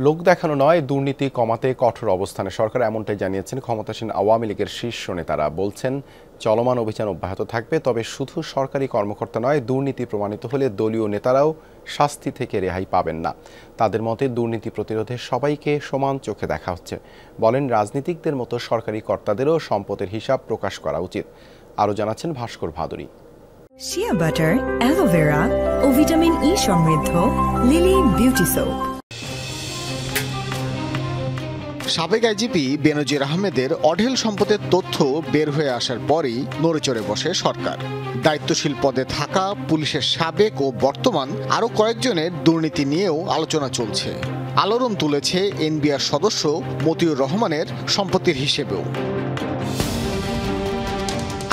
লোক দেখানো নয়, দুর্নীতি কমাতে কঠোর অবস্থানে সরকার, এমনটাই জানিয়েছেন ক্ষমতাসীন আওয়ামী লীগের শীর্ষ নেতারা। বলছেন চলমান অভিযান অব্যাহত থাকবে, তবে শুধু সরকারি কর্মকর্তা নয়, দুর্নীতি প্রমাণিত হলে দলীয় নেতারাও শাস্তি থেকে রেহাই পাবেন না। তাদের মতে দুর্নীতি প্রতিরোধে সবাইকে সমান চোখে দেখা হচ্ছে। বলেন রাজনীতিকদের মতো সরকারি কর্তাদেরও সম্পদের হিসাব প্রকাশ করা উচিত। আরও জানাচ্ছেন ভাস্কর ভাদুরী। শিয়া বাটার, অ্যালোভেরা ও ভিটামিন ই সমৃদ্ধ লিলি বিউটি সোপ। সাবেক আইজিপি বেনজির আহমেদের অঢেল সম্পদের তথ্য বের হয়ে আসার পরই নড়েচড়ে বসে সরকার। দায়িত্বশীল পদে থাকা পুলিশের সাবেক ও বর্তমান আরও কয়েকজনের দুর্নীতি নিয়েও আলোচনা চলছে। আলোড়ন তুলেছে এনবিআর সদস্য মতিউর রহমানের সম্পত্তির হিসেবেও।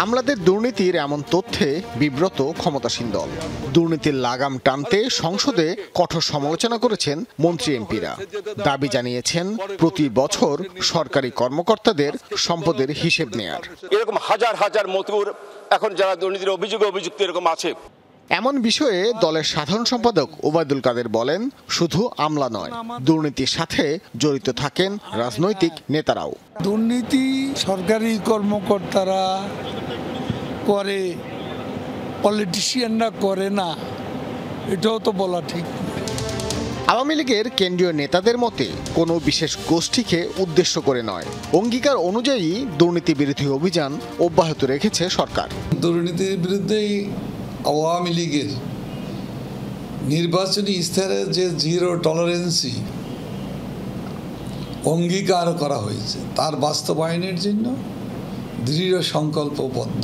আমলাদের দুর্নীতির এমন তথ্যে বিব্রত ক্ষমতাসীন দল। দুর্নীতির লাগাম টানতে সংসদে কঠোর সমালোচনা করেছেন মন্ত্রী এমপিরা। দাবি জানিয়েছেন প্রতি বছর সরকারি কর্মকর্তাদের সম্পদের হিসেব নেয়ার। এরকম হাজার হাজার মতিউর এখন যারা দুর্নীতির অভিযুক্ত এরকম আছে। এমন বিষয়ে দলের সাধারণ সম্পাদক ওবায়দুল কাদের বলেন, শুধু আমলা নয়, দুর্নীতির সাথে জড়িত থাকেন রাজনৈতিক নেতারাও। দুর্নীতি সরকারি কর্মকর্তারা করে, পলিটিশিয়ানরা করে না, এটাও তো বলা ঠিক। আওয়ামী লীগের কেন্দ্রীয় নেতাদের মতে কোনো বিশেষ গোষ্ঠীকে উদ্দেশ্য করে নয়, অঙ্গীকার অনুযায়ী দুর্নীতি বিরোধী অভিযান অব্যাহত রেখেছে সরকার। দুর্নীতির বিরুদ্ধে আওয়ামী লীগের নির্বাচনী ইশতেহারে যে জিরো টলারেন্সি অঙ্গীকার করা হয়েছে, তার বাস্তবায়নের জন্য দৃঢ় সংকল্পবদ্ধ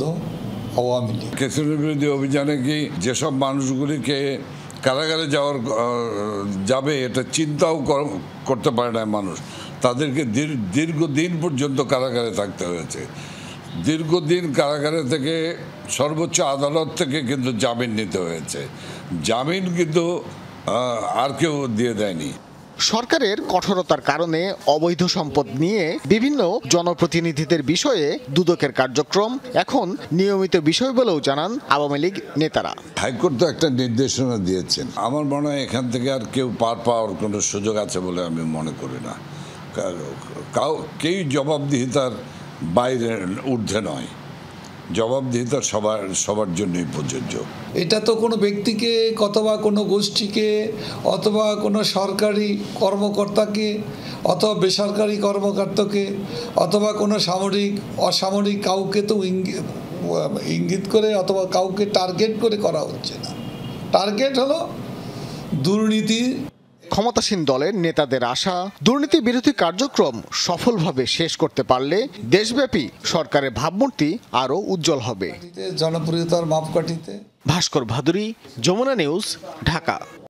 আওয়ামী লীগ। কেসের বিরোধী অভিযানে কি যেসব মানুষগুলিকে কারাগারে যাবে এটা চিন্তাও করতে পারে না মানুষ, তাদেরকে দীর্ঘদিন পর্যন্ত কারাগারে থাকতে হয়েছে। দীর্ঘদিন কারাগারে থেকে সর্বোচ্চ আদালত থেকে কিন্তু জামিন নিতে হয়েছে। জামিন কিন্তু আর কেউ দিয়ে দেয়নি। সরকারের কঠোরতার কারণে অবৈধ সম্পদ নিয়ে বিভিন্ন জনপ্রতিনিধিদের বিষয়ে দুদকের কার্যক্রম এখন নিয়মিত বিষয় বলেও জানান আওয়ামী লীগ নেতারা। হাইকোর্ট তো একটা নির্দেশনা দিয়েছেন, আমার মনে হয় এখান থেকে আর কেউ পার পাওয়ার কোনো সুযোগ আছে বলে আমি মনে করি না। কেউ জবাবদিহিতার বাইরে ঊর্ধ্বে নয়, জবাবদিহিতা সবার জন্যই প্রযোজ্য। এটা তো কোনো ব্যক্তিকে অথবা কোনো গোষ্ঠীকে অথবা কোনো সরকারি কর্মকর্তাকে অথবা বেসরকারি কর্মকর্তাকে অথবা কোনো সামরিক অসামরিক কাউকে তো ইঙ্গিত করে অথবা কাউকে টার্গেট করে করা হচ্ছে না। টার্গেট হলো দুর্নীতি। ক্ষমতাসীন দলের নেতাদের আশা, দুর্নীতি বিরোধী কার্যক্রম সফলভাবে শেষ করতে পারলে দেশব্যাপী সরকারের ভাবমূর্তি আরও উজ্জ্বল হবে। জনপ্রিয়তার মাপকাঠিতে। ভাস্কর ভাদুরী, যমুনা নিউজ, ঢাকা।